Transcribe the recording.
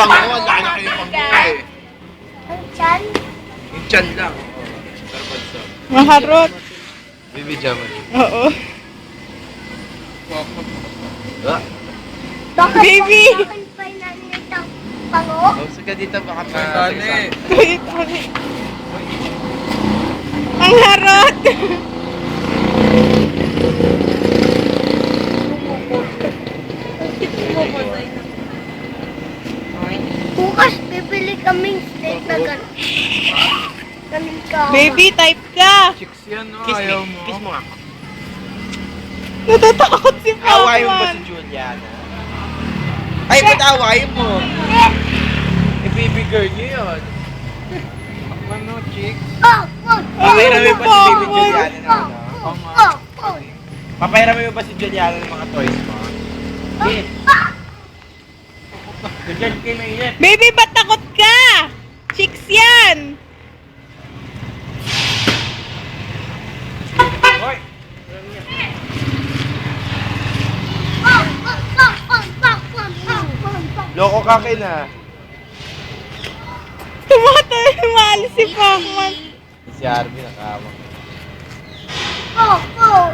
pango, ang laki yung pango eh. Ang tiyan? Yung tiyan lang. Garbanzo. Maharot. Baby Jamon. Oo. Ah, Bakit Baby! bakit pa namin ang pango? usog ka dito baka pa. Wait, wait. Ang harot! Bukas bibili kaming steak na gano'n. Kaming kama. Baby, type ka! Chicks yan, no? Kiss Ayaw me. mo. Kiss mo nga. Natatakot si Awayin mo ba Pacman. si Juliana? Ay, ba't awayin mo? Eh, baby girl niyo yun. Ano, chicks? Oh, oh, Papahiramin ba si baby Pacman? Juliana ng ano? oh, oh, oh. Papahiramin mo ba si Juliana ng mga toys mo? Kiss. Diyan kayo mainit. Baby, ba't takot ka? Chicks yan! Hoy! Oh, oh, oh, oh, oh, oh. Loko ka na. Tumatay, maalis si Pacman. Si Arby nakahawak. Oh, oh.